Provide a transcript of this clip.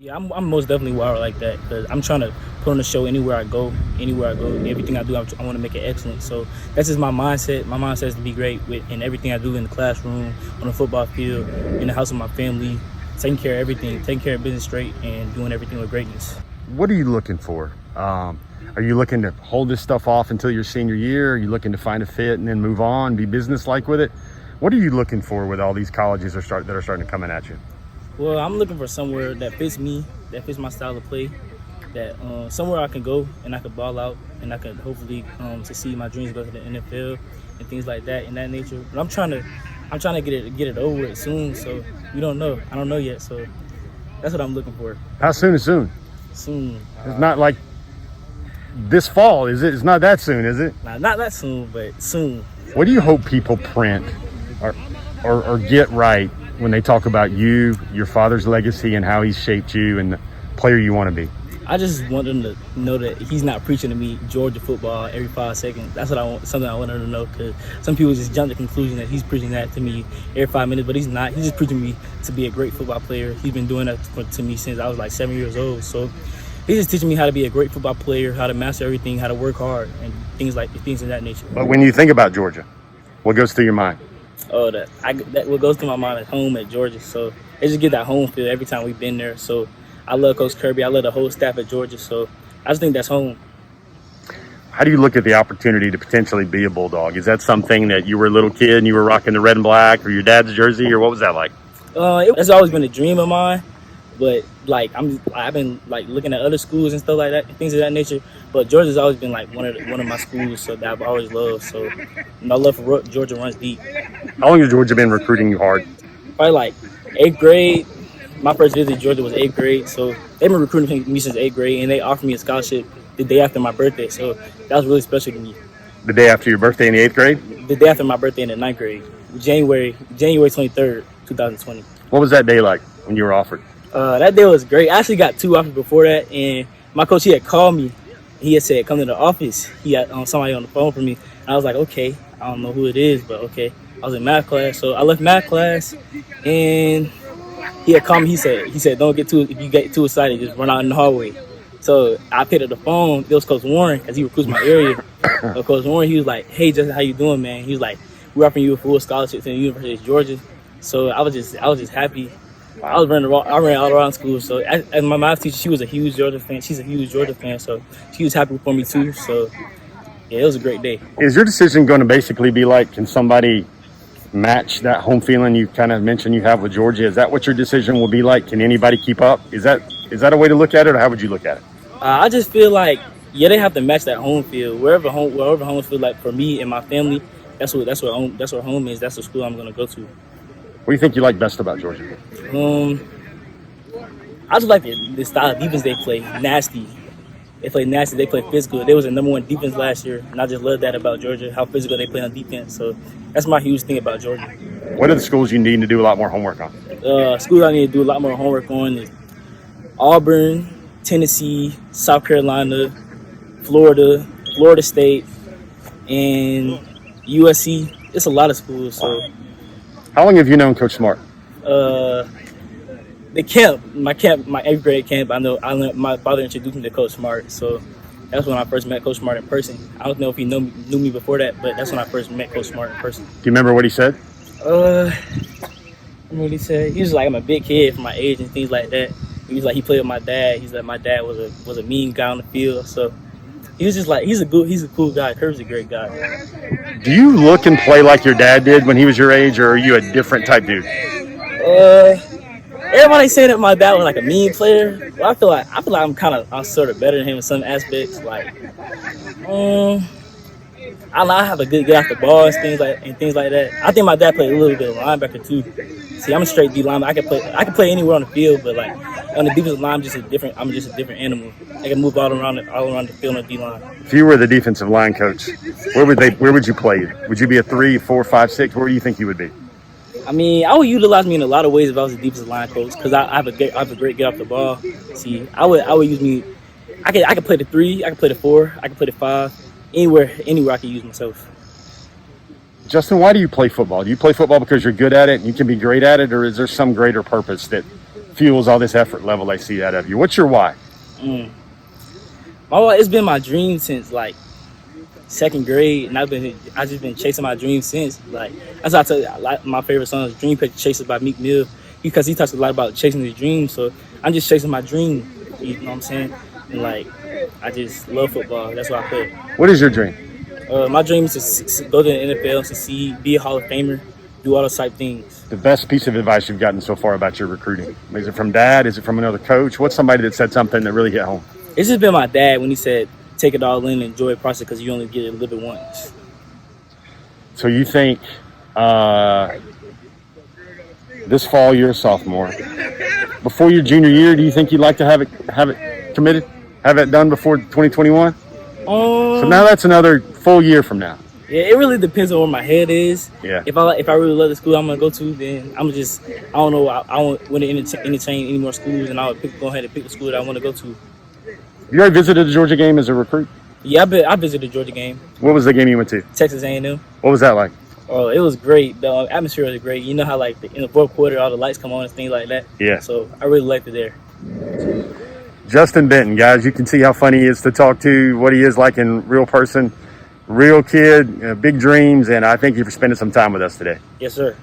Yeah, I'm most definitely wired like that because I'm trying to put on a show anywhere I go. Anywhere I go, everything I do, I want to make it excellent. So that's just my mindset. My mindset is to be great in everything I do in the classroom, on the football field, in the house with my family, taking care of everything, taking care of business straight, and doing everything with greatness. What are you looking for? Are you looking to hold this stuff off until your senior year? Are you looking to find a fit and then move on, be business-like with it? What are you looking for with all these colleges that are starting to come in at you? Well, I'm looking for somewhere that fits me, that fits my style of play, that somewhere I can go and I can ball out and I can hopefully succeed my dreams, go to the NFL and things like that in that nature. But I'm trying to get it over with soon. So we don't know. I don't know yet. So that's what I'm looking for. How soon is soon? Soon. It's not like this fall, is it? It's not that soon, is it? Nah, not that soon, but soon. What do you hope people print or get right when they talk about you, your father's legacy, and how he's shaped you and the player you want to be? I just want them to know that he's not preaching to me Georgia football every 5 seconds. That's what I want. Something I want them to know, because some people just jump to the conclusion that he's preaching that to me every 5 minutes, but he's not. He's just preaching me to be a great football player. He's been doing that to me since I was like 7 years old. So he's just teaching me how to be a great football player, how to master everything, how to work hard, and things of that nature. But when you think about Georgia, what goes through your mind? Oh, that what goes through my mind is home at Georgia. So they just get that home feel every time we've been there. So I love Coach Kirby. I love the whole staff at Georgia. So I just think that's home. How do you look at the opportunity to potentially be a Bulldog? Is that something that you were a little kid and you were rocking the red and black, or your dad's jersey, or what was that like? It's always been a dream of mine. But like I've been like looking at other schools and stuff like that, things of that nature. But Georgia's always been like one of my schools, so that I've always loved. So my love for Georgia runs deep. How long has Georgia been recruiting you hard? Probably like 8th grade. My first visit to Georgia was 8th grade, so they've been recruiting me since 8th grade, and they offered me a scholarship the day after my birthday. So that was really special to me. The day after your birthday in the 8th grade? The day after my birthday in the 9th grade, January 23rd, 2020. What was that day like when you were offered? That day was great. I actually got 2 offers before that, and my coach, he had called me. He had said, come to the office. He had somebody on the phone for me. And I was like, okay, I don't know who it is, but okay. I was in math class, so I left math class, and he had called me. He said, don't get if you get too excited, just run out in the hallway. So I picked up the phone. It was Coach Warren, because he recruits my area. So Coach Warren, he was like, hey, Justin, how you doing, man? He was like, we're offering you a full scholarship to the University of Georgia. So I was just happy. I ran all around school. So as my math teacher, she was a huge Georgia fan. She's a huge Georgia fan, so she was happy for me too. So yeah, it was a great day. Is your decision going to basically be like, can somebody match that home feeling you kind of mentioned you have with Georgia? Is that what your decision will be like? Can anybody keep up? Is that a way to look at it, or how would you look at it? I just feel like, yeah, they have to match that home field. Wherever home feel like for me and my family, that's where home is. That's the school I'm going to go to. What do you think you like best about Georgia? I just like the style of defense they play. Nasty. They play nasty. They play physical. They was the #1 defense last year, and I just love that about Georgia, how physical they play on defense. So that's my huge thing about Georgia. What are the schools you need to do a lot more homework on? Schools I need to do a lot more homework on is Auburn, Tennessee, South Carolina, Florida, Florida State, and USC. It's a lot of schools. So. How long have you known Coach Smart? My 8th grade camp. My father introduced me to Coach Smart, so that's when I first met Coach Smart in person. I don't know if he knew me before that, but that's when I first met Coach Smart in person. Do you remember what he said? What he said? He was like, I'm a big kid for my age and things like that. He was like, he played with my dad. He's like, my dad was a mean guy on the field, so he was just like, he's a cool guy. Kirby's a great guy. Do you look and play like your dad did when he was your age, or are you a different type dude? Everybody saying that my dad was like a mean player. Well, I feel like I'm sort of better than him in some aspects. Like, I have a good get off the ball and things like that. I think my dad played a little bit of linebacker too. See, I'm a straight D lineman. I can play anywhere on the field, but like on the defensive line, I'm just a different animal. I can move all around the field on the D line. If you were the defensive line coach, where would you play? Would you be a 3, 4, 5, 6? Where do you think you would be? I mean, I would utilize me in a lot of ways if I was a defensive line coach, because I have a great get off the ball. See, I would use me. I could play the 3, I could play the 4, I could play the 5. Anywhere I can use myself. Justin, why do you play football? Do you play football because you're good at it and you can be great at it, or is there some greater purpose that fuels all this effort level I see out of you? What's your why? My why, it's been my dream since like second grade, and I just been chasing my dreams since. Like that's why I tell you, like my favorite song is "Dream Chaser" by Meek Mill, because he talks a lot about chasing his dreams. So I'm just chasing my dream. You know what I'm saying? And like I just love football. That's why I play. What is your dream? My dream is to go to the NFL, succeed, be a Hall of Famer, do all those type things. The best piece of advice you've gotten so far about your recruiting? Is it from dad? Is it from another coach? What's somebody that said something that really hit home? It's just been my dad when he said, take it all in and enjoy the process because you only get it a little bit once. So you think this fall you're a sophomore. Before your junior year, do you think you'd like to have it committed? Have it done before 2021? So now that's another full year from now. Yeah, it really depends on where my head is. Yeah. If I really love the school I'm gonna go to, then I don't know. I don't want to entertain any more schools, and go ahead and pick the school that I want to go to. You already visited the Georgia game as a recruit? Yeah, I visited the Georgia game. What was the game you went to? Texas A&M. What was that like? Oh, it was great. The atmosphere was great. You know how like in the fourth quarter all the lights come on and things like that. Yeah. So I really liked it there. Justin Benton, guys, you can see how funny he is to talk to, what he is like in real person, real kid, big dreams, and I thank you for spending some time with us today. Yes, sir.